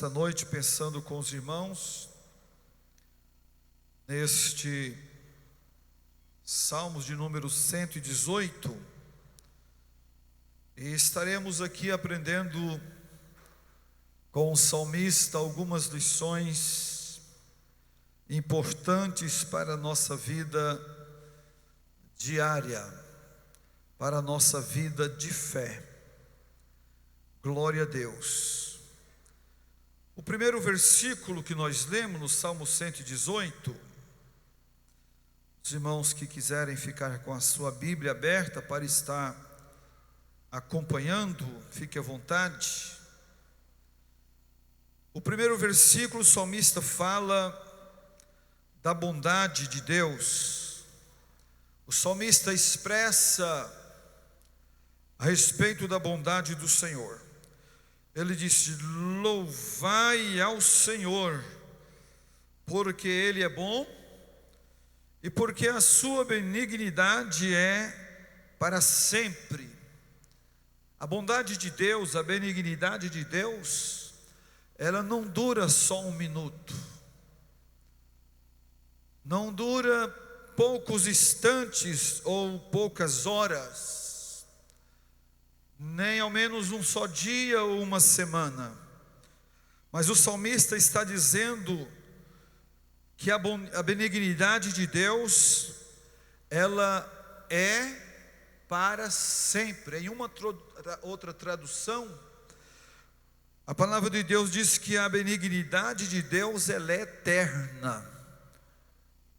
Esta noite, pensando com os irmãos neste Salmos de número 118, e estaremos aqui aprendendo com o salmista algumas lições importantes para a nossa vida diária, para a nossa vida de fé. Glória a Deus. O primeiro versículo que nós lemos no Salmo 118, os irmãos que quiserem ficar com a sua Bíblia aberta para estar acompanhando, fique à vontade. O primeiro versículo, o salmista fala da bondade de Deus. O salmista expressa a respeito da bondade do Senhor. Ele disse: louvai ao Senhor, porque Ele é bom e porque a sua benignidade é para sempre. A bondade de Deus, a benignidade de Deus, ela não dura só um minuto, não dura poucos instantes ou poucas horas, nem ao menos um só dia ou uma semana. Mas o salmista está dizendo que a benignidade de Deus, ela é para sempre. Em uma outra tradução, a palavra de Deus diz que a benignidade de Deus, ela é eterna,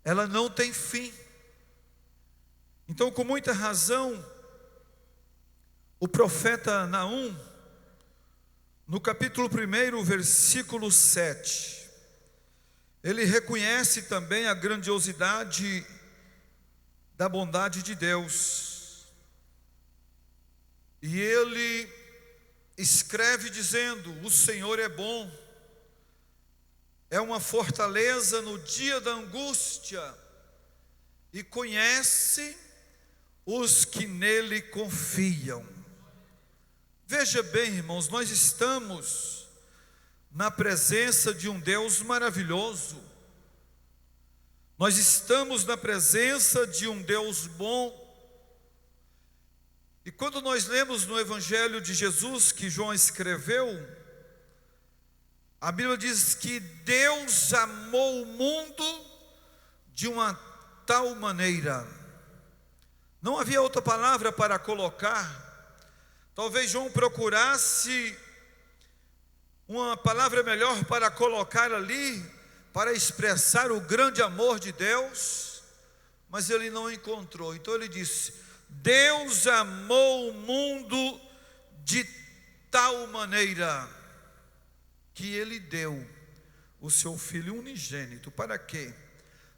ela não tem fim. Então, com muita razão, o profeta Naum, no capítulo 1, versículo 7, ele reconhece também a grandiosidade da bondade de Deus. E ele escreve dizendo: o Senhor é bom, é uma fortaleza no dia da angústia, e conhece os que nele confiam. Veja bem, irmãos, nós estamos na presença de um Deus maravilhoso. Nós estamos na presença de um Deus bom. E quando nós lemos no Evangelho de Jesus, que João escreveu, a Bíblia diz que Deus amou o mundo de uma tal maneira. Não havia outra palavra para colocar. Talvez João procurasse uma palavra melhor para colocar ali, para expressar o grande amor de Deus, mas ele não encontrou. Então ele disse: Deus amou o mundo de tal maneira que ele deu o seu Filho unigênito. Para quê?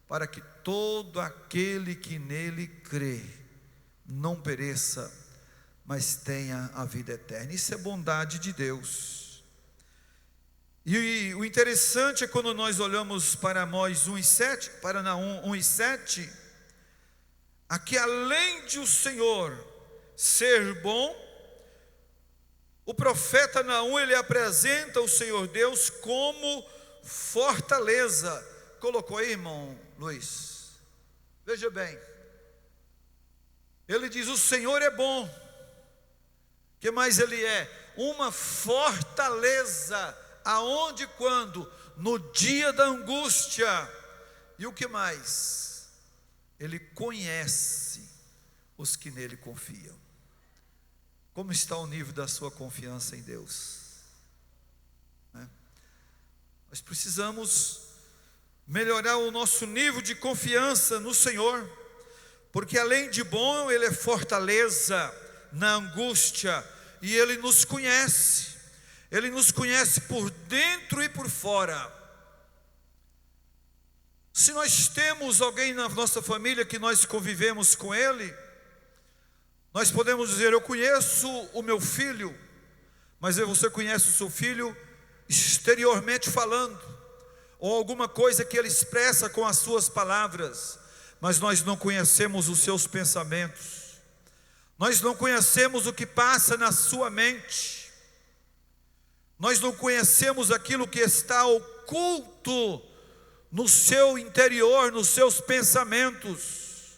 Para que todo aquele que nele crê não pereça, mas tenha a vida eterna. Isso é bondade de Deus. E o interessante é quando nós olhamos para Amós 1:7, para Naum 1:7, aqui, além de o Senhor ser bom, o profeta Naum, ele apresenta o Senhor Deus como fortaleza. Colocou aí, irmão Luiz? Veja bem, ele diz: o Senhor é bom. O que mais ele é? Uma fortaleza. Aonde? Quando? No dia da angústia. E o que mais? Ele conhece os que nele confiam. Como está o nível da sua confiança em Deus? Nós precisamos melhorar o nosso nível de confiança no Senhor, porque além de bom, Ele é fortaleza na angústia, e Ele nos conhece. Ele nos conhece por dentro e por fora. Se nós temos alguém na nossa família que nós convivemos com ele, nós podemos dizer: eu conheço o meu filho, mas você conhece o seu filho exteriormente falando, ou alguma coisa que ele expressa com as suas palavras, mas nós não conhecemos os seus pensamentos. Nós não conhecemos o que passa na sua mente. nós não conhecemos aquilo que está oculto no seu interior, nos seus pensamentos.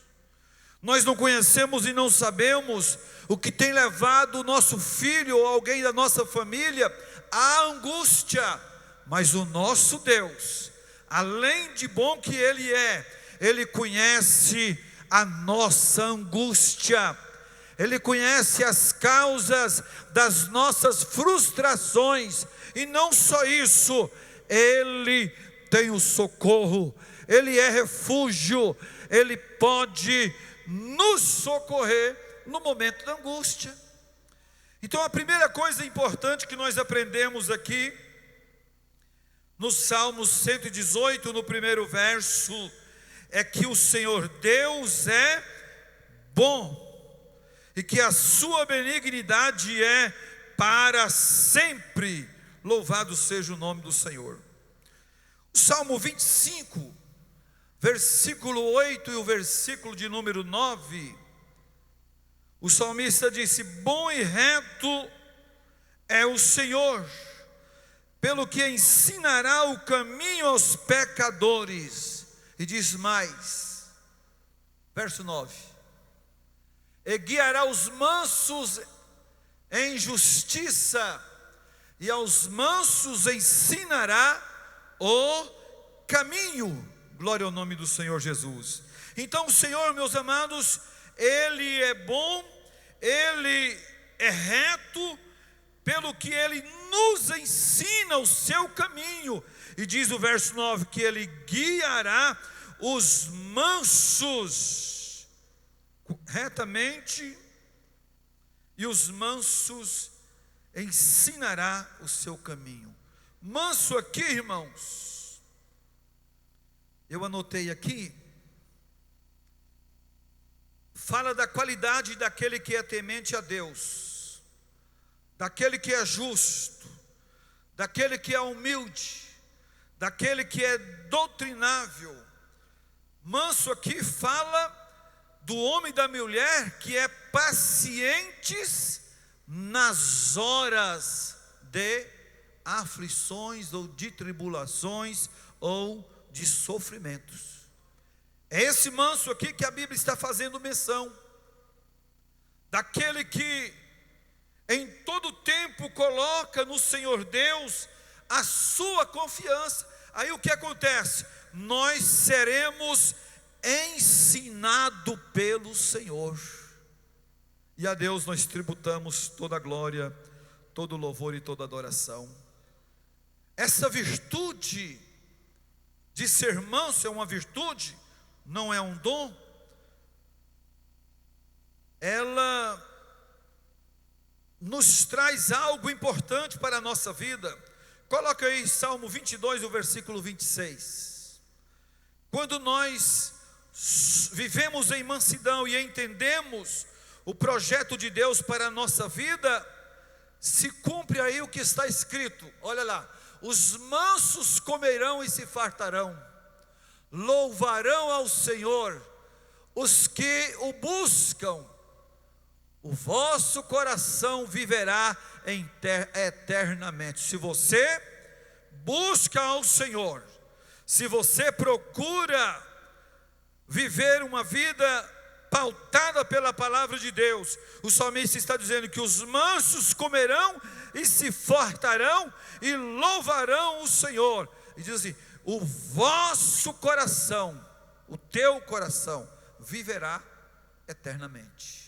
Nós não conhecemos e não sabemos o que tem levado o nosso filho ou alguém da nossa família à angústia. Mas o nosso Deus, além de bom que Ele é, Ele conhece a nossa angústia. Ele conhece as causas das nossas frustrações. E não só isso, Ele tem o socorro, Ele é refúgio, Ele pode nos socorrer no momento da angústia. Então a primeira coisa importante que nós aprendemos aqui, no Salmo 118, no primeiro verso, é que o Senhor Deus é bom, e que a sua benignidade é para sempre. Louvado seja o nome do Senhor. O Salmo 25, versículo 8 e o versículo de número 9, o salmista disse: bom e reto é o Senhor, pelo que ensinará o caminho aos pecadores. E diz mais, verso 9: e guiará os mansos em justiça, e aos mansos ensinará o caminho. Glória ao nome do Senhor Jesus. Então o Senhor, meus amados, Ele é bom, Ele é reto, pelo que Ele nos ensina o seu caminho. E diz o verso 9 que Ele guiará os mansos retamente, e os mansos ensinará o seu caminho. Manso aqui, irmãos, eu anotei aqui, fala da qualidade daquele que é temente a Deus, daquele que é justo, daquele que é humilde, daquele que é doutrinável. Manso aqui fala do homem e da mulher que é pacientes nas horas de aflições ou de tribulações ou de sofrimentos. É esse manso aqui que a Bíblia está fazendo menção, daquele que em todo tempo coloca no Senhor Deus a sua confiança. Aí o que acontece? Nós seremos ensinados pelo Senhor, e a Deus nós tributamos toda a glória, todo o louvor e toda a adoração. Essa virtude de ser manso é uma virtude, não é um dom. Ela nos traz algo importante para a nossa vida. Coloca aí Salmo 22, o versículo 26. Quando nós vivemos em mansidão e entendemos o projeto de Deus para a nossa vida, se cumpre aí o que está escrito. Olha lá: os mansos comerão e se fartarão, louvarão ao Senhor os que o buscam, o vosso coração viverá eternamente. Se você busca ao Senhor, se você procura viver uma vida pautada pela palavra de Deus, o salmista está dizendo que os mansos comerão e se fartarão e louvarão o Senhor. E diz assim: o vosso coração, o teu coração viverá eternamente.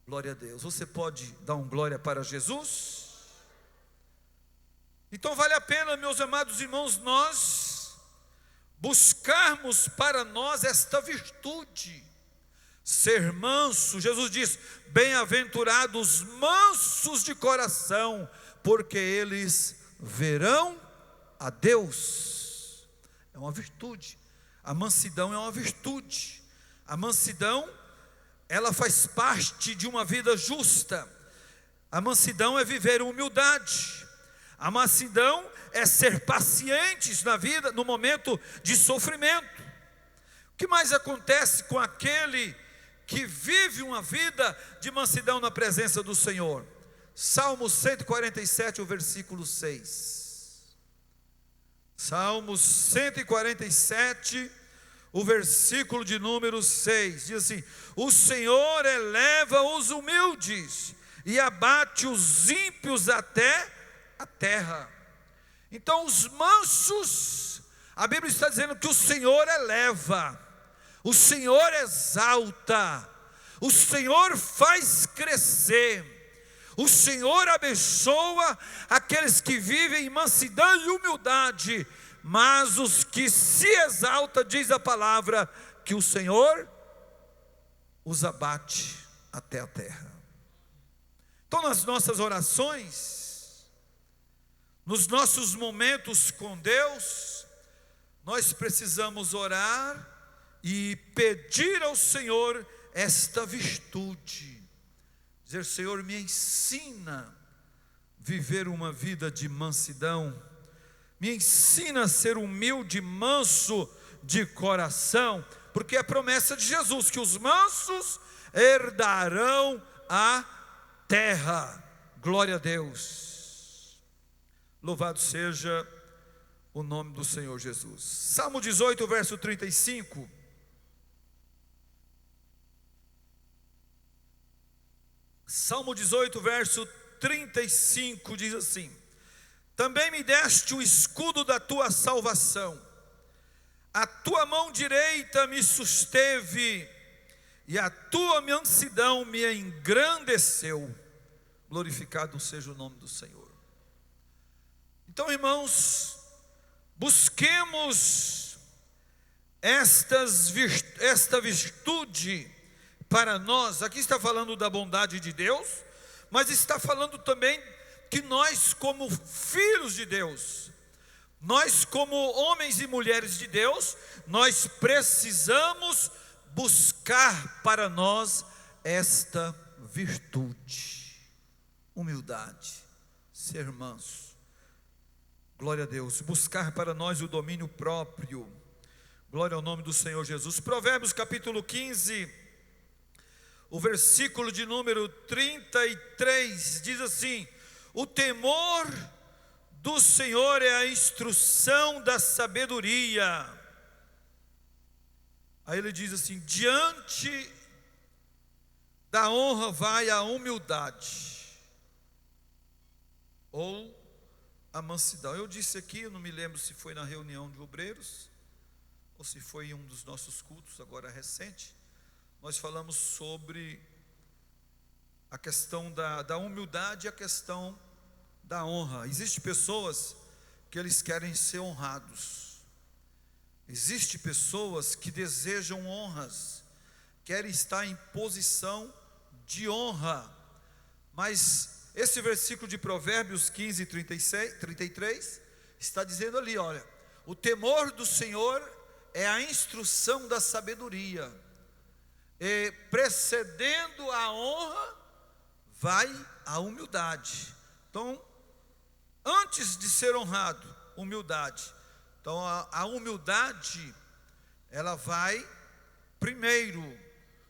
Glória a Deus. Você pode dar um glória para Jesus? Então vale a pena, meus amados irmãos, nós buscarmos para nós esta virtude, ser manso. Jesus diz: bem-aventurados mansos de coração, porque eles verão a Deus. É uma virtude. A mansidão é uma virtude. A mansidão, ela faz parte de uma vida justa. A mansidão é viver humildade. A mansidão é ser pacientes na vida, no momento de sofrimento. O que mais acontece com aquele que vive uma vida de mansidão na presença do Senhor? Salmo 147, o versículo 6. Salmo 147, o versículo de número 6, diz assim: o Senhor eleva os humildes e abate os ímpios até a terra. Então os mansos, a Bíblia está dizendo que o Senhor eleva, o Senhor exalta, o Senhor faz crescer, o Senhor abençoa aqueles que vivem em mansidão e humildade, mas os que se exaltam, diz a palavra, que o Senhor os abate até a terra. Então nas nossas orações, nos nossos momentos com Deus, nós precisamos orar e pedir ao Senhor esta virtude, dizer: Senhor, me ensina a viver uma vida de mansidão, me ensina a ser humilde, manso de coração, porque é promessa de Jesus que os mansos herdarão a terra. Glória a Deus, louvado seja o nome do Senhor Jesus. Salmo 18, verso 35. Salmo 18, verso 35 diz assim: também me deste o escudo da tua salvação, a tua mão direita me susteve, e a tua mansidão me engrandeceu. Glorificado seja o nome do Senhor. Então, irmãos, busquemos esta virtude para nós. Aqui está falando da bondade de Deus, mas está falando também que nós, como filhos de Deus, nós como homens e mulheres de Deus, nós precisamos buscar para nós esta virtude: humildade, ser manso. Glória a Deus. Buscar para nós o domínio próprio. Glória ao nome do Senhor Jesus. Provérbios capítulo 15, o versículo de número 33 diz assim: o temor do Senhor é a instrução da sabedoria. Aí ele diz assim: diante da honra vai a humildade, ou a mansidão. Eu disse aqui, eu não me lembro se foi na reunião de obreiros, ou se foi em um dos nossos cultos agora recente, nós falamos sobre a questão da humildade e a questão da honra. Existem pessoas que eles querem ser honrados, existem pessoas que desejam honras, querem estar em posição de honra, mas esse versículo de Provérbios 15, 33, está dizendo ali, olha, o temor do Senhor é a instrução da sabedoria, e precedendo a honra vai a humildade. Então, antes de ser honrado, humildade. Então a humildade, ela vai primeiro,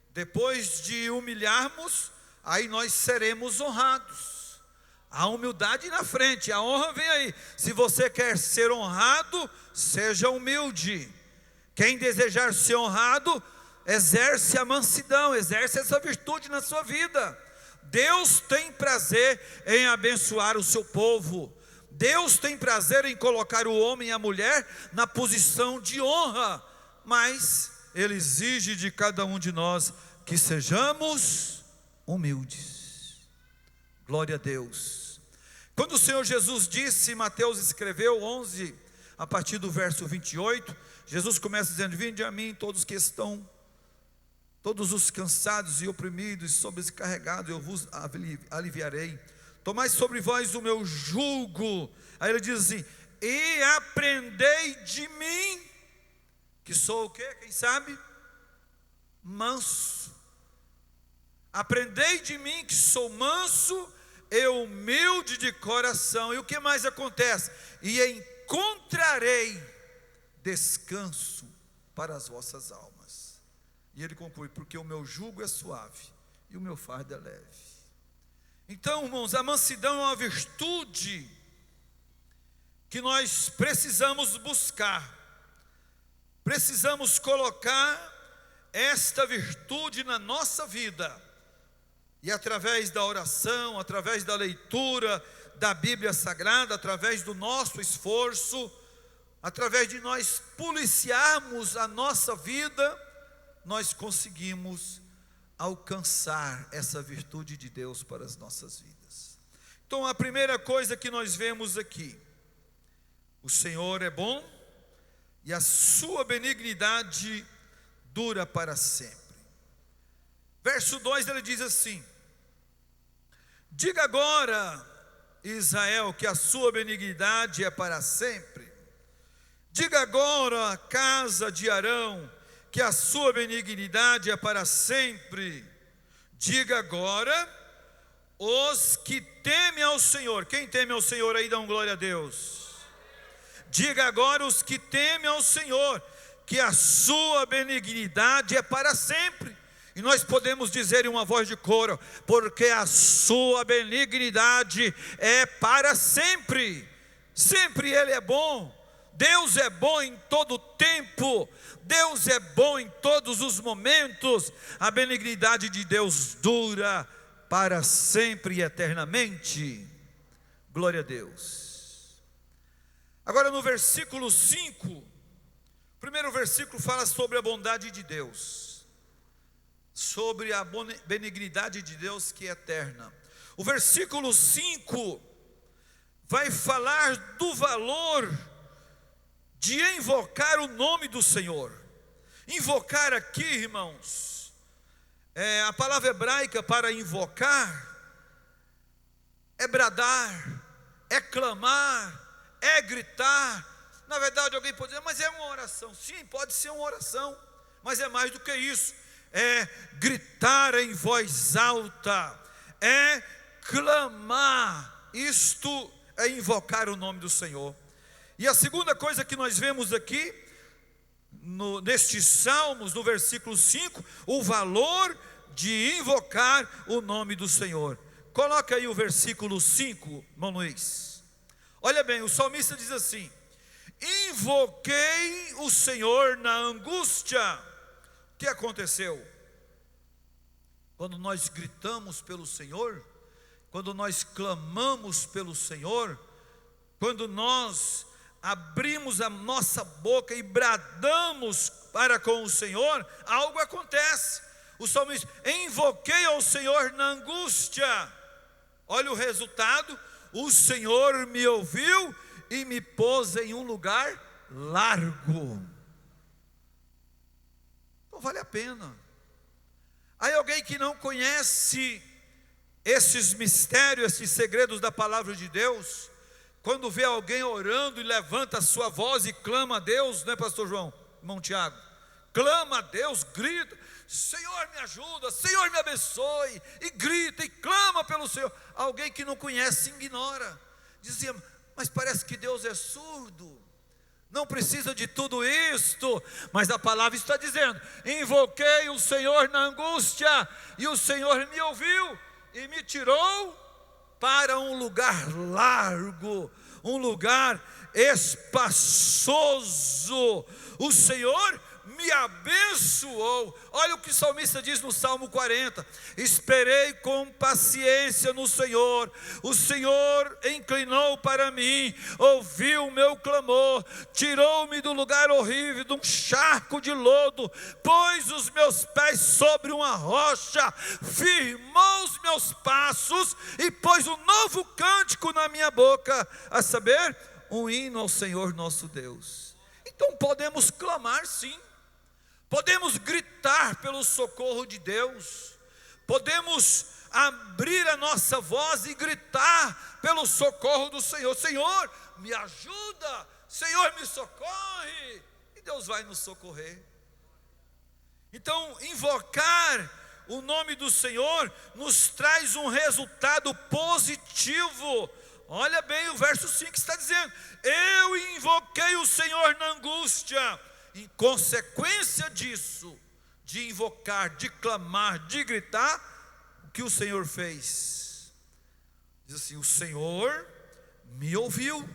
depois de humilharmos, aí nós seremos honrados. A humildade na frente, a honra vem aí. Se você quer ser honrado, seja humilde. Quem desejar ser honrado, exerce a mansidão, exerce essa virtude na sua vida. Deus tem prazer em abençoar o seu povo. Deus tem prazer em colocar o homem e a mulher na posição de honra, mas Ele exige de cada um de nós que sejamos humildes. Glória a Deus. Quando o Senhor Jesus disse, Mateus escreveu 11, a partir do verso 28, Jesus começa dizendo: vinde a mim todos que estão, todos os cansados e oprimidos, sobrecarregados, eu vos aliviarei. Tomai sobre vós o meu jugo. Aí ele diz assim: e aprendei de mim, que sou o quê? Quem sabe? Manso. Aprendei de mim, que sou manso e humilde de coração. E o que mais acontece? E encontrarei descanso para as vossas almas. E ele conclui: porque o meu jugo é suave e o meu fardo é leve. Então, irmãos, a mansidão é uma virtude que nós precisamos buscar. Precisamos colocar esta virtude na nossa vida. E através da oração, através da leitura da Bíblia Sagrada, através do nosso esforço, através de nós policiarmos a nossa vida, nós conseguimos alcançar essa virtude de Deus para as nossas vidas. Então, a primeira coisa que nós vemos aqui: o Senhor é bom e a sua benignidade dura para sempre. Verso 2, ele diz assim: diga agora, Israel, que a sua benignidade é para sempre. Diga agora, casa de Arão, que a sua benignidade é para sempre. Diga agora, os que temem ao Senhor. Quem teme ao Senhor aí, dá um glória a Deus. Diga agora, os que temem ao Senhor, que a sua benignidade é para sempre. E nós podemos dizer em uma voz de coro: porque a sua benignidade é para sempre. Sempre Ele é bom. Deus é bom em todo tempo. Deus é bom em todos os momentos. A benignidade de Deus dura para sempre e eternamente. Glória a Deus. Agora no versículo 5, o primeiro versículo fala sobre a bondade de Deus, sobre a benignidade de Deus que é eterna. O versículo 5 vai falar do valor de invocar o nome do Senhor. Invocar aqui, irmãos, a palavra hebraica para invocar é bradar, é clamar, é gritar. Na verdade, alguém pode dizer: mas é uma oração. Sim, pode ser uma oração, mas é mais do que isso. É gritar em voz alta, é clamar. Isto é invocar o nome do Senhor. E a segunda coisa que nós vemos aqui, nestes salmos, no versículo 5, o valor de invocar o nome do Senhor. Coloca aí o versículo 5, irmão Luiz. Olha bem, o salmista diz assim: invoquei o Senhor na angústia. O que aconteceu? Quando nós gritamos pelo Senhor, quando nós clamamos pelo Senhor, quando nós abrimos a nossa boca e bradamos para com o Senhor, algo acontece. O salmista: invoquei ao Senhor na angústia. Olha o resultado: o Senhor me ouviu e me pôs em um lugar largo. Então vale a pena. Aí alguém que não conhece esses mistérios, esses segredos da palavra de Deus, quando vê alguém orando e levanta a sua voz e clama a Deus, né, pastor João, irmão Tiago? Clama a Deus, grita: Senhor me ajuda, Senhor me abençoe, e grita e clama pelo Senhor. Alguém que não conhece ignora, dizia: mas parece que Deus é surdo, não precisa de tudo isto. Mas a palavra está dizendo: invoquei o Senhor na angústia, e o Senhor me ouviu e me tirou para um lugar largo, um lugar espaçoso. O Senhor me abençoou. Olha o que o salmista diz no Salmo 40: esperei com paciência no Senhor, o Senhor inclinou para mim, ouviu o meu clamor, tirou-me do lugar horrível, de um charco de lodo, pôs os meus pés sobre uma rocha, firmou os meus passos e pôs um novo cântico na minha boca, a saber, um hino ao Senhor nosso Deus. Então podemos clamar, sim. Podemos gritar pelo socorro de Deus, podemos abrir a nossa voz e gritar pelo socorro do Senhor. Senhor, me ajuda, Senhor, me socorre, e Deus vai nos socorrer. Então, invocar o nome do Senhor nos traz um resultado positivo. Olha bem, o verso 5 está dizendo: eu invoquei o Senhor na angústia. Em consequência disso, de invocar, de clamar, de gritar, o que o Senhor fez? Diz assim: o Senhor me ouviu,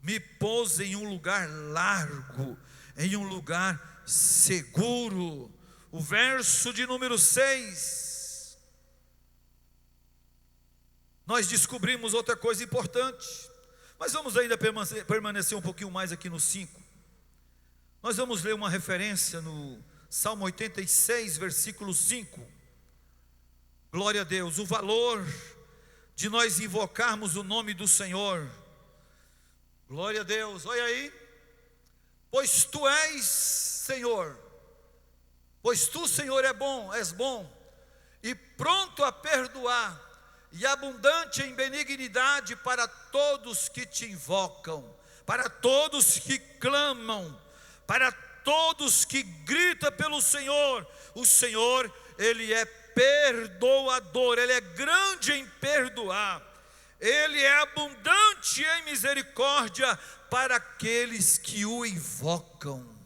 me pôs em um lugar largo, em um lugar seguro. O verso de número 6, nós descobrimos outra coisa importante, mas vamos ainda permanecer um pouquinho mais aqui no 5. Nós vamos ler uma referência no Salmo 86, versículo 5. Glória a Deus. O valor de nós invocarmos o nome do Senhor. Glória a Deus. Olha aí: pois tu és Senhor, pois tu, Senhor, és bom e pronto a perdoar, e abundante em benignidade para todos que te invocam, para todos que clamam, para todos que gritam pelo Senhor. O Senhor, Ele é perdoador, Ele é grande em perdoar, Ele é abundante em misericórdia para aqueles que o invocam.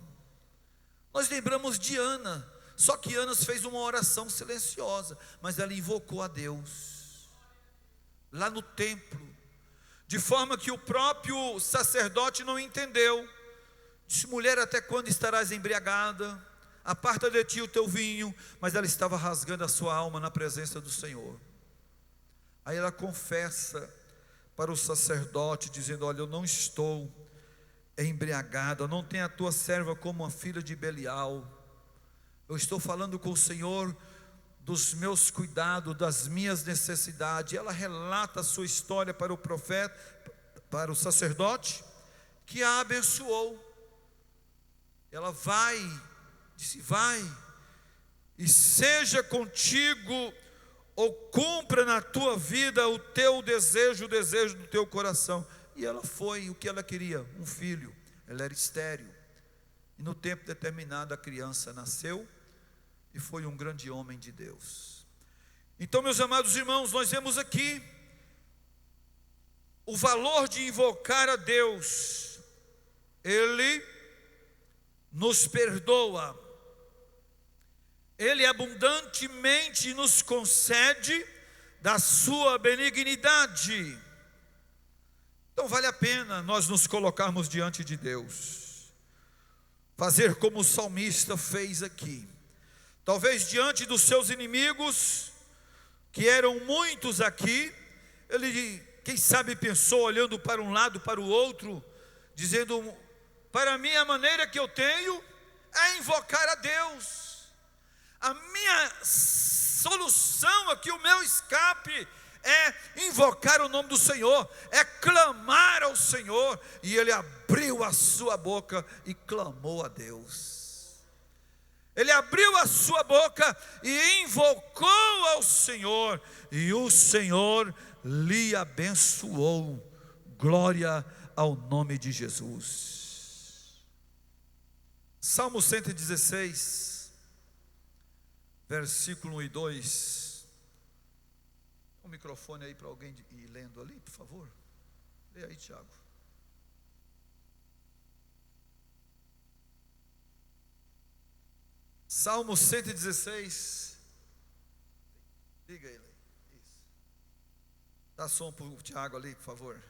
Nós lembramos de Ana, só que Ana fez uma oração silenciosa, mas ela invocou a Deus lá no templo, de forma que o próprio sacerdote não entendeu. Disse: mulher, até quando estarás embriagada? Aparta de ti o teu vinho. Mas ela estava rasgando a sua alma na presença do Senhor. Aí ela confessa para o sacerdote, dizendo: olha, eu não estou embriagada, não tenho a tua serva como uma filha de Belial. Eu estou falando com o Senhor dos meus cuidados, das minhas necessidades. Ela relata a sua história para o profeta, para o sacerdote, que a abençoou. Ela disse: vai, e seja contigo, ou cumpra na tua vida o teu desejo, o desejo do teu coração. E ela foi. O que ela queria? Um filho. Ela era estéril, e no tempo determinado a criança nasceu, e foi um grande homem de Deus. Então, meus amados irmãos, nós vemos aqui o valor de invocar a Deus. Ele nos perdoa, Ele abundantemente nos concede da sua benignidade. Então vale a pena nós nos colocarmos diante de Deus, fazer como o salmista fez aqui. Talvez diante dos seus inimigos, que eram muitos aqui, ele, quem sabe, pensou, olhando para um lado, para o outro, dizendo: para mim a maneira que eu tenho é invocar a Deus. A minha solução aqui, o meu escape é invocar o nome do Senhor, é clamar ao Senhor. E ele abriu a sua boca e clamou a Deus. Ele abriu a sua boca e invocou ao Senhor, e o Senhor lhe abençoou. Glória ao nome de Jesus. Salmo 116, versículo 1 e 2. Um microfone aí para alguém ir lendo ali, por favor. Lê aí, Tiago. Salmo 116. Liga ele. Isso. Dá som para o Tiago ali, por favor.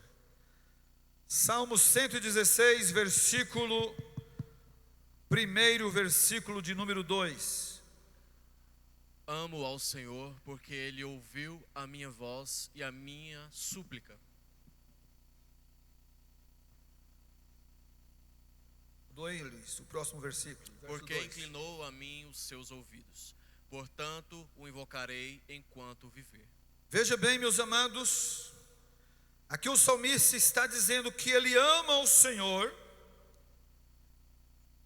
Salmo 116, versículo 1, versículo de número 2. Amo ao Senhor, porque Ele ouviu a minha voz e a minha súplica. O próximo versículo. Porque 2. inclinou a mim os seus ouvidos. Portanto, o invocarei enquanto viver. Veja bem, meus amados, aqui o salmista está dizendo que ele ama o Senhor.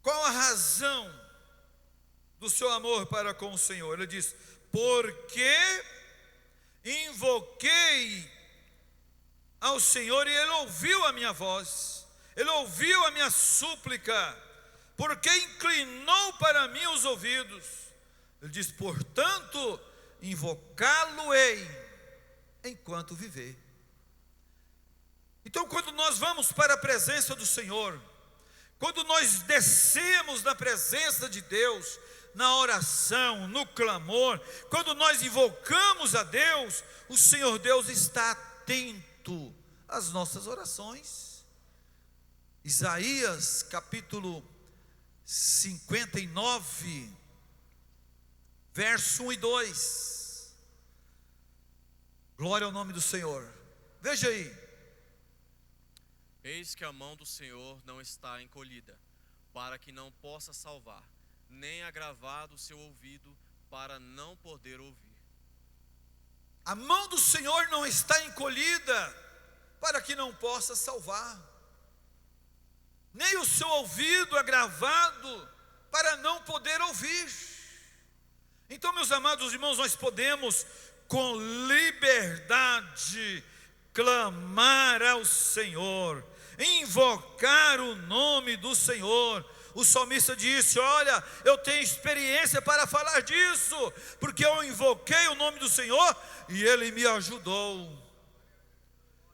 Qual a razão do seu amor para com o Senhor? Ele diz: porque invoquei ao Senhor e Ele ouviu a minha voz, Ele ouviu a minha súplica, porque inclinou para mim os ouvidos. Ele diz: portanto, invocá-lo-ei enquanto viver. Então, quando nós vamos para a presença do Senhor, quando nós descemos na presença de Deus, na oração, no clamor, quando nós invocamos a Deus, o Senhor Deus está atento às nossas orações. Isaías capítulo 59, verso 1 e 2. Glória ao nome do Senhor. Veja aí. Eis que a mão do Senhor não está encolhida, para que não possa salvar, nem agravado o seu ouvido, para não poder ouvir. A mão do Senhor não está encolhida, para que não possa salvar, nem o seu ouvido agravado, para não poder ouvir. Então, meus amados irmãos, nós podemos com liberdade clamar ao Senhor, invocar o nome do Senhor. O salmista disse: olha, eu tenho experiência para falar disso, porque eu invoquei o nome do Senhor e Ele me ajudou.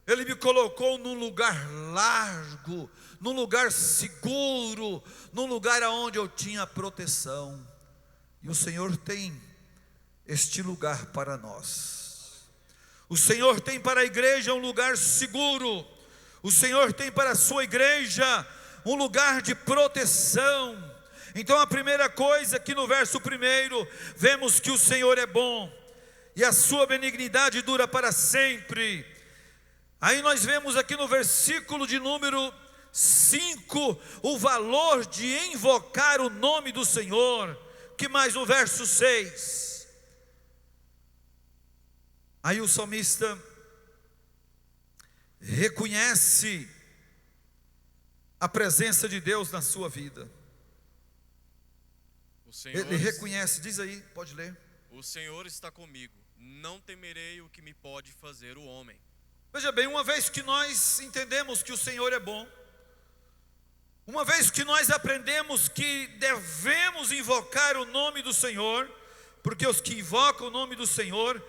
Ele me colocou num lugar largo, num lugar seguro, num lugar onde eu tinha proteção. E o Senhor tem este lugar para nós. O Senhor tem para a igreja um lugar seguro. O Senhor tem para a sua igreja um lugar de proteção. Então a primeira coisa, aqui no verso primeiro, vemos que o Senhor é bom e a sua benignidade dura para sempre. Aí nós vemos aqui no versículo de número 5, o valor de invocar o nome do Senhor. Que mais no verso 6? Aí o salmista reconhece a presença de Deus na sua vida. Ele reconhece, diz aí, pode ler. O Senhor está comigo, não temerei o que me pode fazer o homem. Veja bem, uma vez que nós entendemos que o Senhor é bom, uma vez que nós aprendemos que devemos invocar o nome do Senhor, porque os que invocam o nome do Senhor,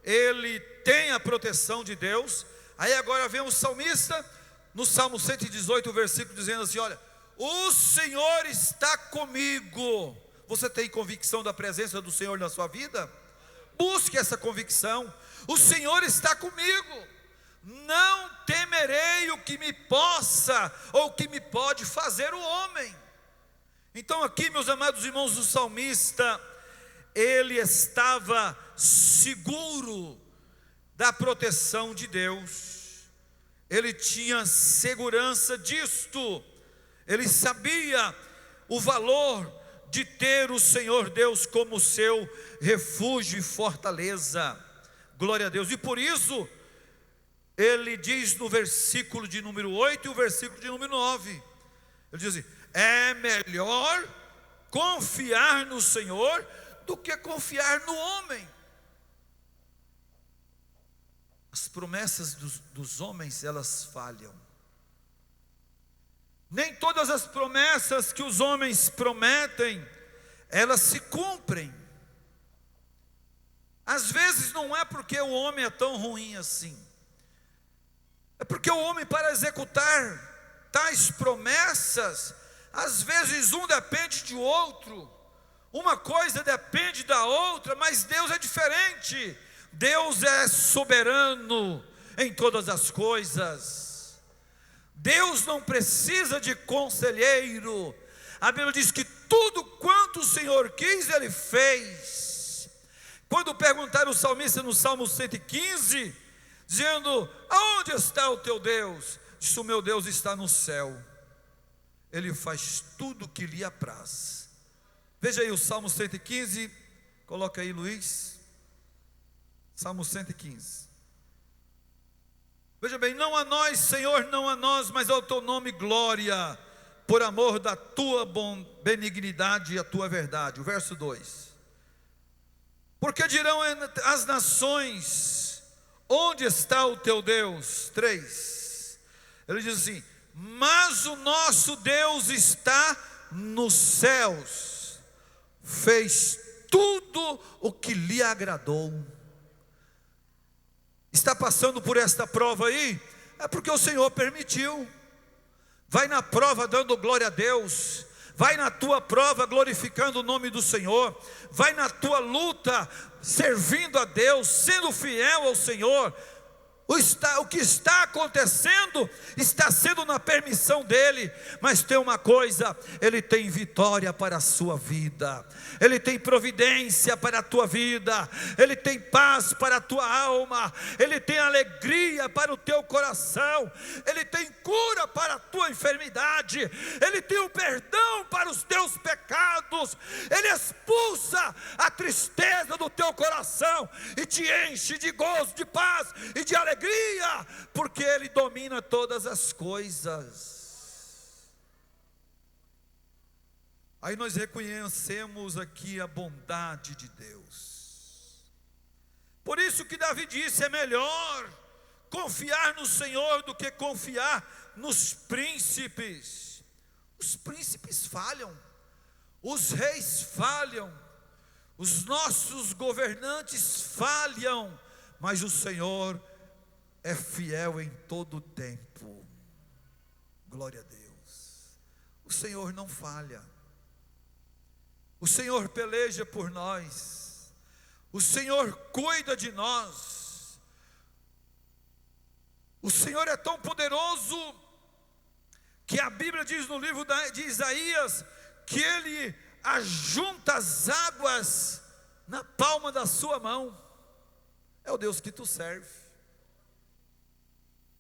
ele tem a proteção de Deus. Aí agora vem o salmista, no Salmo 118, versículo, dizendo assim: olha, o Senhor está comigo. Você tem convicção da presença do Senhor na sua vida? Busque essa convicção. O Senhor está comigo. Não temerei o que me possa ou o que me pode fazer o homem. Então aqui, meus amados irmãos, o salmista, ele estava seguro da proteção de Deus. Ele tinha segurança disto. Ele sabia o valor de ter o Senhor Deus como seu refúgio e fortaleza. Glória a Deus. E por isso ele diz no versículo de número 8 e o versículo de número 9, ele diz assim: é melhor confiar no Senhor do que confiar no homem. As promessas dos homens, elas falham. Nem todas as promessas que os homens prometem, elas se cumprem. Às vezes não é porque o homem é tão ruim assim, é porque o homem, para executar tais promessas, às vezes um depende de outro, uma coisa depende da outra, mas Deus é diferente. Deus é soberano em todas as coisas. Deus não precisa de conselheiro. A Bíblia diz que tudo quanto o Senhor quis, Ele fez. Quando perguntaram o salmista no Salmo 115, dizendo: aonde está o teu Deus? Disse: o meu Deus está no céu. Ele faz tudo o que lhe apraz. Veja aí o Salmo 115, coloca aí, Luiz. Salmo 115. Veja bem: não a nós, Senhor, não a nós, mas ao teu nome glória, por amor da tua benignidade e a tua verdade. O verso 2: porque dirão as nações: onde está o teu Deus? 3, ele diz assim: mas o nosso Deus está nos céus, fez tudo o que lhe agradou. Está passando por esta prova aí? É porque o Senhor permitiu. Vai na prova dando glória a Deus, vai na tua prova glorificando o nome do Senhor, vai na tua luta servindo a Deus, sendo fiel ao Senhor. O que está acontecendo está sendo na permissão dEle, mas tem uma coisa: Ele tem vitória para a sua vida, Ele tem providência para a tua vida, Ele tem paz para a tua alma, Ele tem alegria para o teu coração, Ele tem cura para a tua enfermidade, Ele tem o perdão para os teus pecados, Ele expulsa a tristeza do teu coração e te enche de gozo, de paz e de alegria, porque Ele domina todas as coisas. Aí nós reconhecemos aqui a bondade de Deus. Por isso que Davi disse: é melhor confiar no Senhor do que confiar nos príncipes. Os príncipes falham, os reis falham, os nossos governantes falham, mas o Senhor é fiel em todo o tempo. Glória a Deus. O Senhor não falha. O Senhor peleja por nós. O Senhor cuida de nós. O Senhor é tão poderoso que a Bíblia diz no livro de Isaías que Ele ajunta as águas na palma da sua mão. É o Deus que tu serve.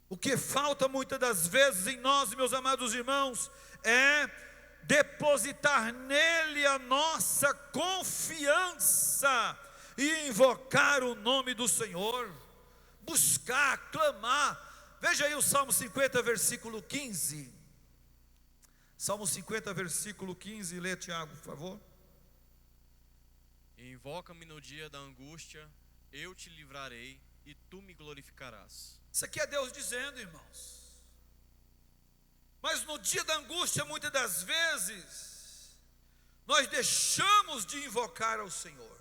O que falta muitas das vezes em nós, meus amados irmãos, é depositar nele a nossa confiança e invocar o nome do Senhor, buscar, clamar. Veja aí o Salmo 50, versículo 15. Salmo 50, versículo 15, lê, Tiago, por favor. Invoca-me no dia da angústia, eu te livrarei e tu me glorificarás. Isso aqui é Deus dizendo, irmãos. Mas no dia da angústia, muitas das vezes, nós deixamos de invocar ao Senhor,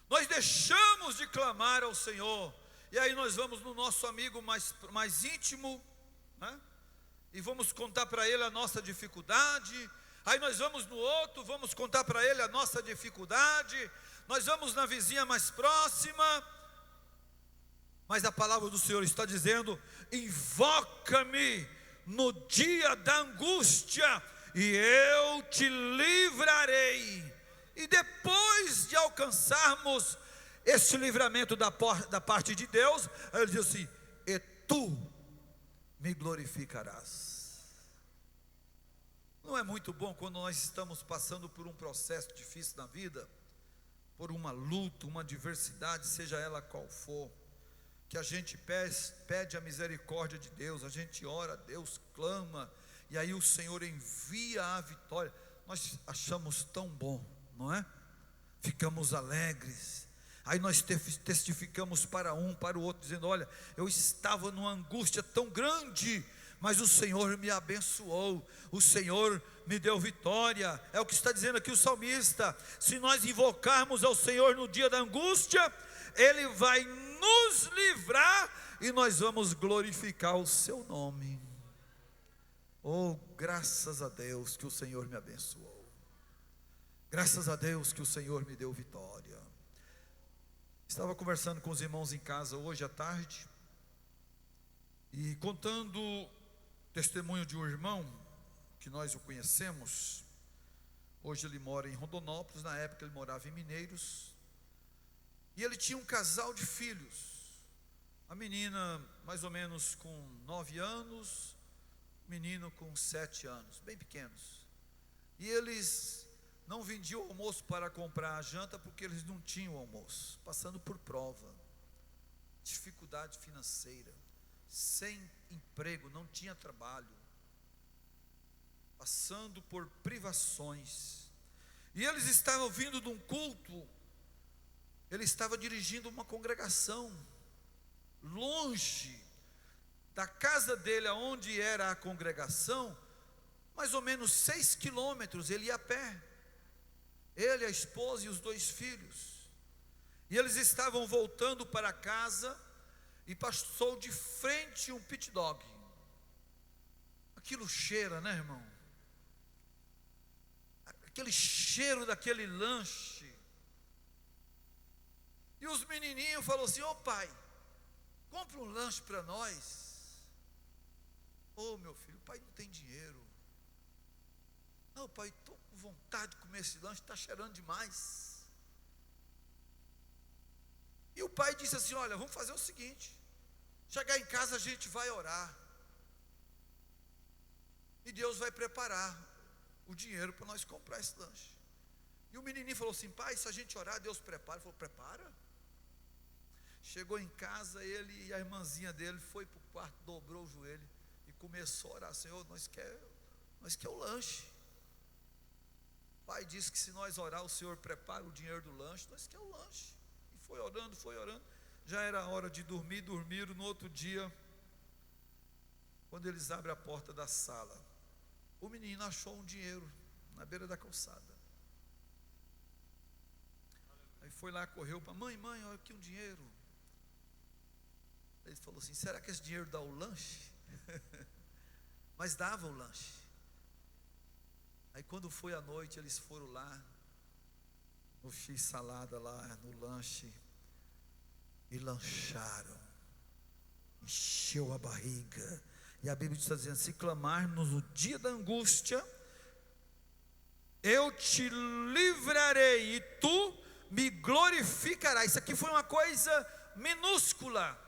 nós deixamos de clamar ao Senhor, e aí nós vamos no nosso amigo mais íntimo, né? E vamos contar para ele a nossa dificuldade. Aí nós vamos no outro, vamos contar para ele a nossa dificuldade. Nós vamos na vizinha mais próxima. Mas a palavra do Senhor está dizendo: invoca-me no dia da angústia e eu te livrarei. E depois de alcançarmos esse livramento da parte de Deus, ele diz assim: e tu me glorificarás. Não é muito bom quando nós estamos passando por um processo difícil na vida, por uma luta, uma adversidade, seja ela qual for, que a gente pede a misericórdia de Deus, a gente ora a Deus, clama, e aí o Senhor envia a vitória. Nós achamos tão bom, não é? Ficamos alegres. Aí nós testificamos para um, para o outro, dizendo: olha, eu estava numa angústia tão grande, mas o Senhor me abençoou, o Senhor me deu vitória. É o que está dizendo aqui o salmista: se nós invocarmos ao Senhor no dia da angústia, Ele vai nos livrar e nós vamos glorificar o seu nome. Oh, graças a Deus que o Senhor me abençoou, graças a Deus que o Senhor me deu vitória. Estava conversando com os irmãos em casa hoje à tarde e contando o testemunho de um irmão que nós o conhecemos. Hoje ele mora em Rondonópolis, na época ele morava em Mineiros. E ele tinha um casal de filhos. A menina mais ou menos com 9 anos, o menino com 7 anos, bem pequenos. E eles não vendiam o almoço para comprar a janta porque eles não tinham almoço, passando por prova, dificuldade financeira, sem emprego, não tinha trabalho, passando por privações. E eles estavam vindo de um culto. Ele estava dirigindo uma congregação longe da casa dele, aonde era a congregação, mais ou menos 6 quilômetros. Ele ia a pé, ele, a esposa e os 2 filhos. E eles estavam voltando para casa e passou de frente um pit dog. Aquilo cheira, né, irmão? aquele cheiro daquele lanche. E os menininhos falaram assim: ô pai, compra um lanche para nós. Ô meu filho, o pai não tem dinheiro. Não, pai, estou com vontade de comer esse lanche, está cheirando demais. E o pai disse assim: olha, vamos fazer o seguinte, chegar em casa a gente vai orar, e Deus vai preparar o dinheiro para nós comprar esse lanche. E o menininho falou assim: pai, se a gente orar, Deus prepara. Ele falou: prepara. Chegou em casa, ele e a irmãzinha dele foi para o quarto, dobrou o joelho e começou a orar: Senhor, nós quer o lanche. O pai disse que se nós orar, o Senhor prepara o dinheiro do lanche. Nós quer o lanche. E foi orando, já era a hora de dormir. Dormiram. No outro dia, quando eles abrem a porta da sala, o menino achou um dinheiro na beira da calçada. Aí foi lá, correu para mãe, olha aqui um dinheiro. Ele falou assim: será que esse dinheiro dá o lanche? Mas dava o lanche. Aí quando foi à noite, eles foram lá no X-salada, lá no lanche, e lancharam. Encheu a barriga. E a Bíblia está dizendo: se clamarmos no dia da angústia, eu te livrarei e tu me glorificarás. Isso aqui foi uma coisa minúscula,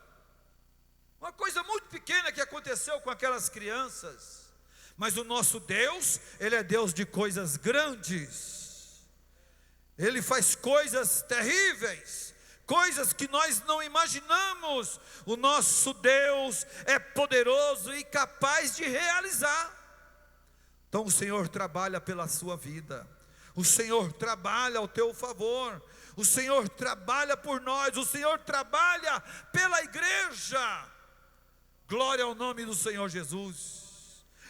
uma coisa muito pequena que aconteceu com aquelas crianças. Mas o nosso Deus, Ele é Deus de coisas grandes. Ele faz coisas terríveis, coisas que nós não imaginamos. O nosso Deus é poderoso e capaz de realizar. Então o Senhor trabalha pela sua vida, o Senhor trabalha ao teu favor, o Senhor trabalha por nós, o Senhor trabalha pela igreja. Glória ao nome do Senhor Jesus.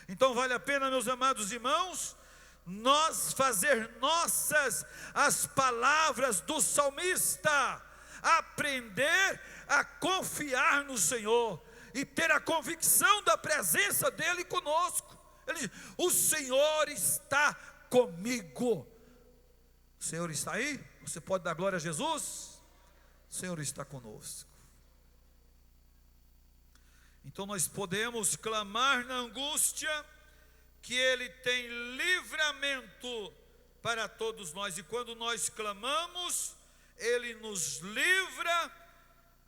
Então vale a pena, meus amados irmãos, nós fazer nossas as palavras do salmista, aprender a confiar no Senhor e ter a convicção da presença dEle conosco. Ele diz: o Senhor está comigo. O Senhor está aí? Você pode dar glória a Jesus? O Senhor está conosco. Então nós podemos clamar na angústia, que Ele tem livramento para todos nós. E quando nós clamamos, Ele nos livra,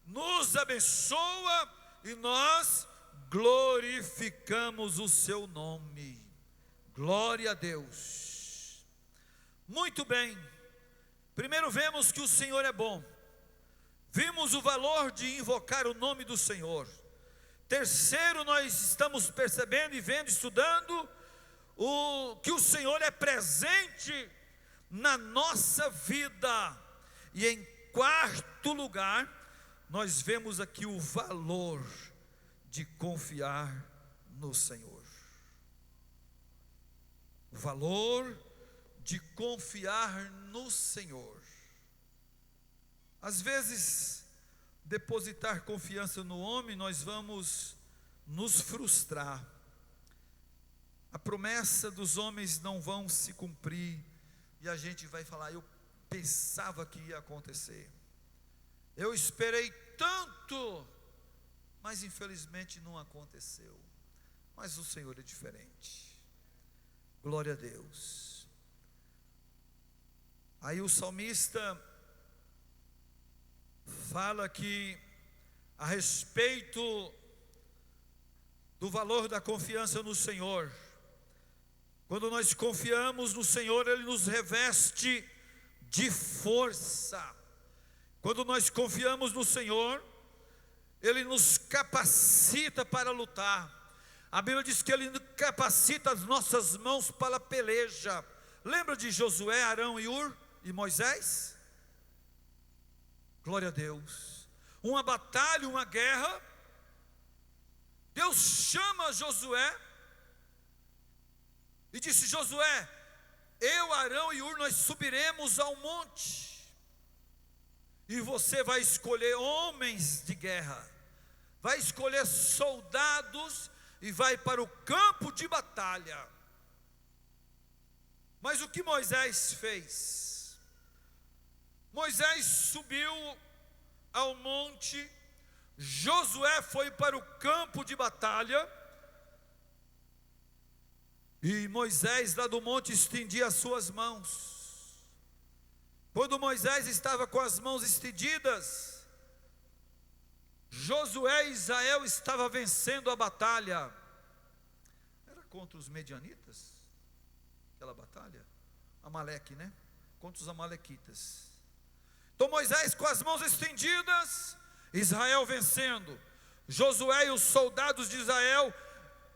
nos abençoa e nós glorificamos o seu nome. Glória a Deus. Muito bem. Primeiro vemos que o Senhor é bom. Vimos o valor de invocar o nome do Senhor. Terceiro, nós estamos percebendo e vendo, estudando que o Senhor é presente na nossa vida. E em quarto lugar, nós vemos aqui o valor de confiar no Senhor. O valor de confiar no Senhor. Às vezes, depositar confiança no homem, nós vamos nos frustrar. A promessa dos homens não vão se cumprir, e a gente vai falar: eu pensava que ia acontecer, eu esperei tanto, mas infelizmente não aconteceu. Mas o Senhor é diferente. Glória a Deus. Aí o salmista fala aqui a respeito do valor da confiança no Senhor. Quando nós confiamos no Senhor, Ele nos reveste de força. Quando nós confiamos no Senhor, Ele nos capacita para lutar. A Bíblia diz que Ele capacita as nossas mãos para a peleja. Lembra de Josué, Arão e Hur e Moisés? Glória a Deus. Uma batalha, uma guerra, Deus chama Josué e disse: Josué, eu, Arão e Hur, nós subiremos ao monte, e você vai escolher homens de guerra, vai escolher soldados e vai para o campo de batalha. Mas o que Moisés fez? Moisés subiu ao monte, Josué foi para o campo de batalha, e Moisés lá do monte estendia as suas mãos. Quando Moisés estava com as mãos estendidas, Josué e Israel estava vencendo a batalha. Era contra os medianitas, aquela batalha, Amaleque, né? Contra os amalequitas. Então Moisés com as mãos estendidas, Israel vencendo, Josué e os soldados de Israel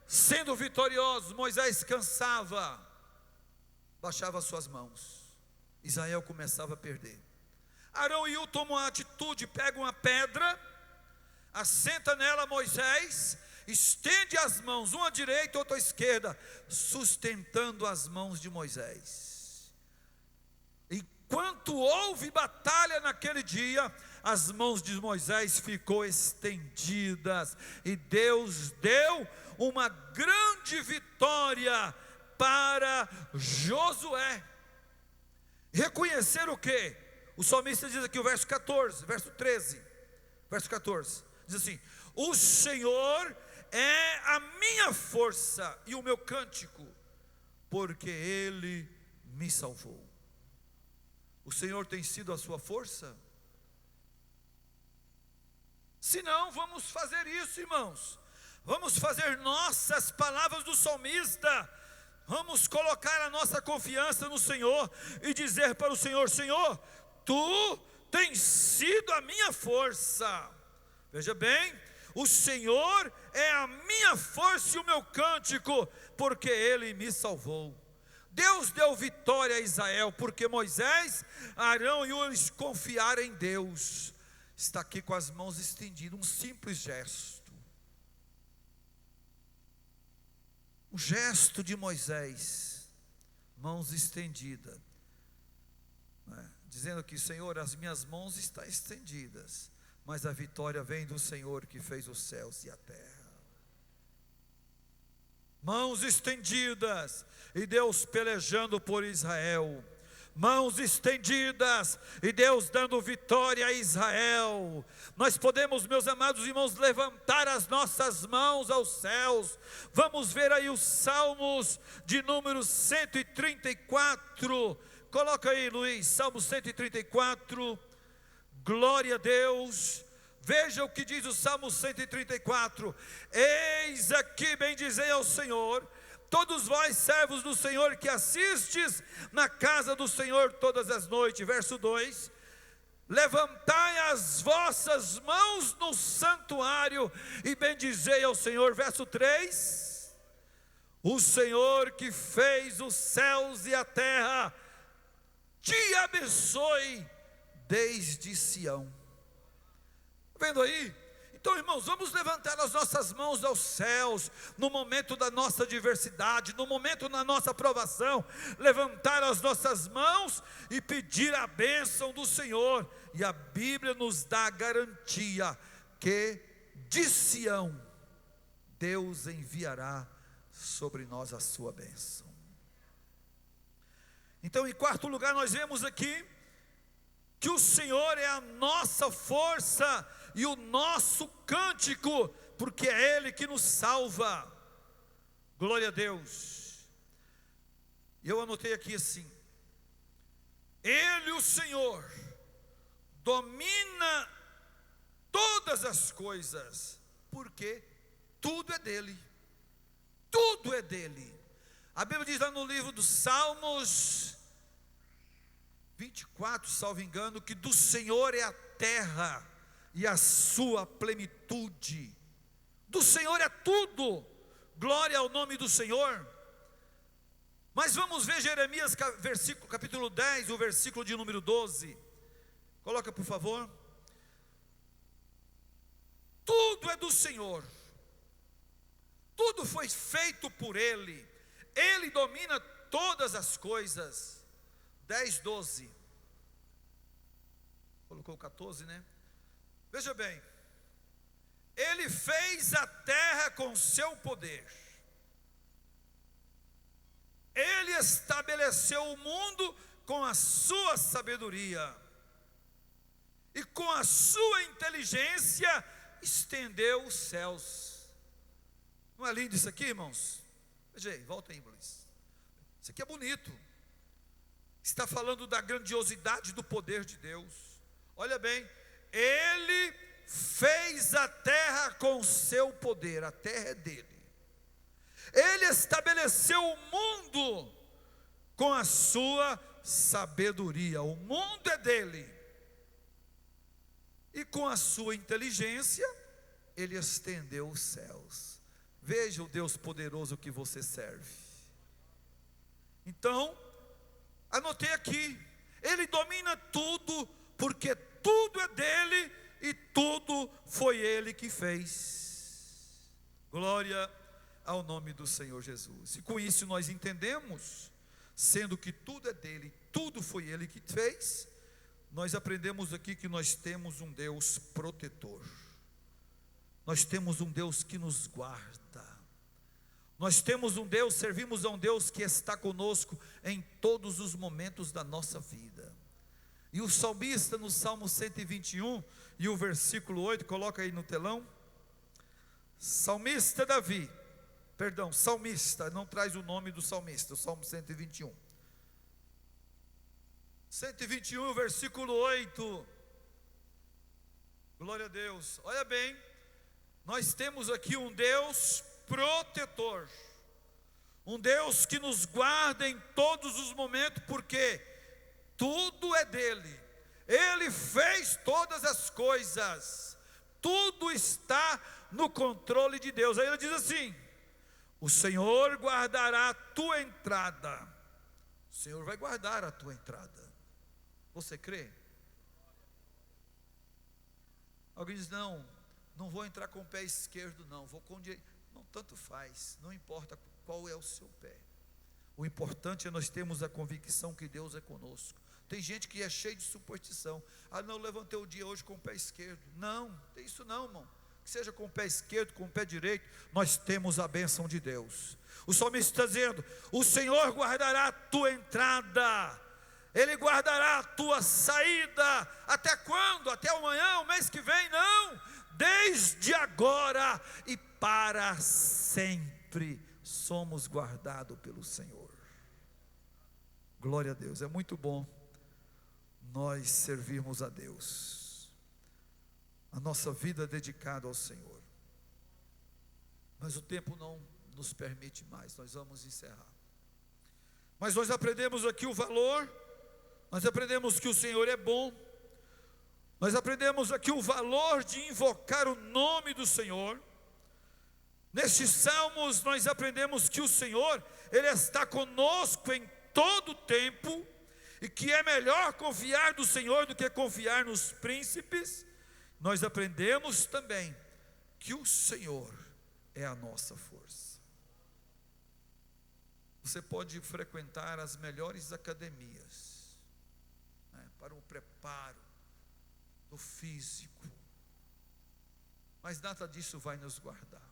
sendo vitoriosos. Moisés cansava, baixava suas mãos, Israel começava a perder. Arão e Hur tomam a atitude, pegam uma pedra, assenta nela Moisés, estende as mãos, uma à direita, outra à esquerda, sustentando as mãos de Moisés. Enquanto houve batalha naquele dia, as mãos de Moisés ficou estendidas, e Deus deu uma grande vitória para Josué. Reconhecer o quê? O salmista diz aqui o verso 14, verso 13, verso 14, diz assim: o Senhor é a minha força e o meu cântico, porque Ele me salvou. O Senhor tem sido a sua força? Se não, vamos fazer isso, irmãos. Vamos fazer nossas palavras do salmista. Vamos colocar a nossa confiança no Senhor e dizer para o Senhor: Senhor, Tu tens sido a minha força. Veja bem, o Senhor é a minha força e o meu cântico, porque Ele me salvou. Deus deu vitória a Israel, porque Moisés, Arão e Hur confiaram em Deus. Está aqui com as mãos estendidas, um simples gesto. O gesto de Moisés, mãos estendidas, dizendo que: Senhor, as minhas mãos estão estendidas, mas a vitória vem do Senhor que fez os céus e a terra. Mãos estendidas, e Deus pelejando por Israel. Mãos estendidas, e Deus dando vitória a Israel. Nós podemos, meus amados irmãos, levantar as nossas mãos aos céus. Vamos ver aí os Salmos de número 134. Coloca aí, Luiz, Salmo 134. Glória a Deus. Veja o que diz o Salmo 134. Eis aqui, bendizei ao Senhor, todos vós servos do Senhor, que assistes na casa do Senhor todas as noites. Verso 2: levantai as vossas mãos no santuário e bendizei ao Senhor. Verso 3: o Senhor que fez os céus e a terra, te abençoe desde Sião. Vendo aí? Então, irmãos, vamos levantar as nossas mãos aos céus, no momento da nossa adversidade, no momento da nossa provação, levantar as nossas mãos e pedir a bênção do Senhor. E a Bíblia nos dá a garantia que de Sião Deus enviará sobre nós a sua bênção. Então, em quarto lugar, nós vemos aqui que o Senhor é a nossa força e o nosso cântico, porque é Ele que nos salva. Glória a Deus. E eu anotei aqui assim: Ele, o Senhor, domina todas as coisas, porque tudo é dele. Tudo é dele. A Bíblia diz lá no livro dos Salmos 24, salvo engano, que do Senhor é a terra e a sua plenitude. Do Senhor é tudo. Glória ao nome do Senhor. Mas vamos ver Jeremias capítulo 10, o versículo de número 12. Coloca, por favor. Tudo é do Senhor, tudo foi feito por Ele, Ele domina todas as coisas. 10, 12. Colocou 14, né? Veja bem, Ele fez a terra com seu poder, Ele estabeleceu o mundo com a sua sabedoria, e com a sua inteligência estendeu os céus. Não é lindo isso aqui, irmãos? Veja aí, volta aí, Luiz. Isso aqui é bonito. Está falando da grandiosidade do poder de Deus. Olha bem, Ele fez a terra com o seu poder, a terra é dele. Ele estabeleceu o mundo com a sua sabedoria, o mundo é dele. E com a sua inteligência, ele estendeu os céus. Veja o Deus poderoso que você serve. Então, anotei aqui, ele domina tudo, porque tudo é dele e tudo foi ele que fez. Glória ao nome do Senhor Jesus. E com isso nós entendemos, sendo que tudo é dele, tudo foi ele que fez, nós aprendemos aqui que nós temos um Deus protetor. Nós temos um Deus que nos guarda. Nós temos um Deus, servimos a um Deus que está conosco em todos os momentos da nossa vida. E o salmista no Salmo 121 e o versículo 8, coloca aí no telão. Salmista, não traz o nome do salmista, o Salmo 121. 121, versículo 8. Glória a Deus. Olha bem, nós temos aqui um Deus protetor, um Deus que nos guarda em todos os momentos, porque tudo é dele, ele fez todas as coisas, tudo está no controle de Deus. Aí ele diz assim: o Senhor guardará a tua entrada. O Senhor vai guardar a tua entrada. Você crê? Alguém diz: não vou entrar com o pé esquerdo, não, vou com o direito. Não, tanto faz, não importa qual é o seu pé. O importante é nós termos a convicção que Deus é conosco. Tem gente que é cheio de superstição. Não, levantei o dia hoje com o pé esquerdo. Não, tem isso não, irmão. Que seja com o pé esquerdo, com o pé direito, nós temos a bênção de Deus. O salmista está dizendo: o Senhor guardará a tua entrada, Ele guardará a tua saída. Até quando? Até amanhã, o mês que vem? Não, desde agora e para sempre somos guardados pelo Senhor. Glória a Deus, é muito bom nós servirmos a Deus, a nossa vida dedicada ao Senhor. Mas o tempo não nos permite mais, nós vamos encerrar. Mas nós aprendemos aqui o valor, nós aprendemos que o Senhor é bom, nós aprendemos aqui o valor de invocar o nome do Senhor. Nestes salmos nós aprendemos que o Senhor, Ele está conosco em todo o tempo, e que é melhor confiar no Senhor do que confiar nos príncipes. Nós aprendemos também que o Senhor é a nossa força. Você pode frequentar as melhores academias, né, para o preparo do físico, mas nada disso vai nos guardar.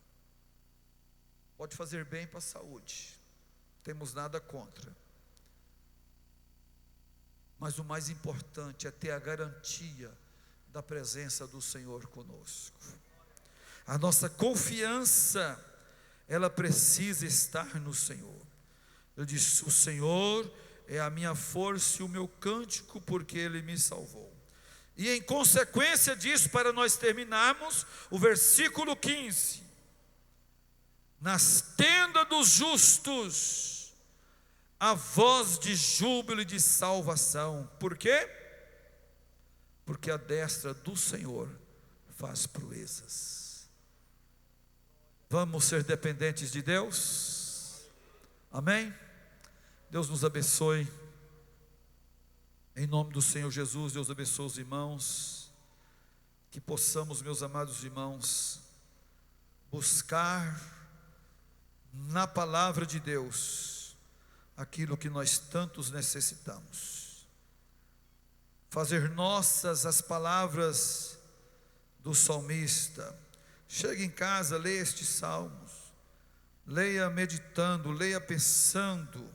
Pode fazer bem para a saúde, não temos nada contra, mas o mais importante é ter a garantia da presença do Senhor conosco. A nossa confiança, ela precisa estar no Senhor. Eu disse: o Senhor é a minha força e o meu cântico, porque Ele me salvou. E em consequência disso, para nós terminarmos, o versículo 15: nas tendas dos justos, a voz de júbilo e de salvação. Por quê? Porque a destra do Senhor faz proezas. Vamos ser dependentes de Deus? Amém? Deus nos abençoe. Em nome do Senhor Jesus, Deus abençoe os irmãos. Que possamos, meus amados irmãos, buscar na palavra de Deus aquilo que nós tantos necessitamos. Fazer nossas as palavras do salmista. Chegue em casa, leia estes salmos, leia meditando, leia pensando,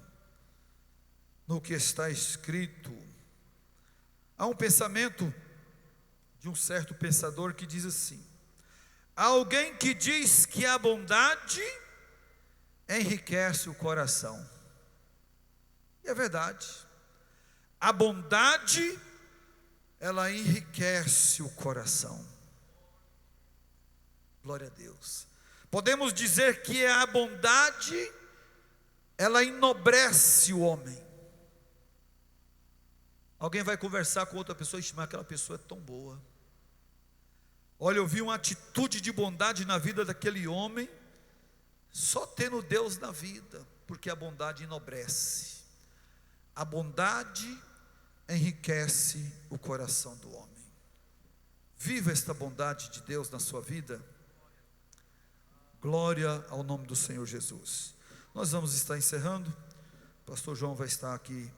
no que está escrito. Há um pensamento de um certo pensador que diz assim: há alguém que diz que a bondade enriquece o coração. E é verdade. A bondade, ela enriquece o coração. Glória a Deus. Podemos dizer que a bondade, ela enobrece o homem. Alguém vai conversar com outra pessoa e aquela pessoa é tão boa. Olha, eu vi uma atitude de bondade na vida daquele homem, só tendo Deus na vida, porque a bondade enobrece. A bondade enriquece o coração do homem. Viva esta bondade de Deus na sua vida. Glória ao nome do Senhor Jesus. Nós vamos estar encerrando. O pastor João vai estar aqui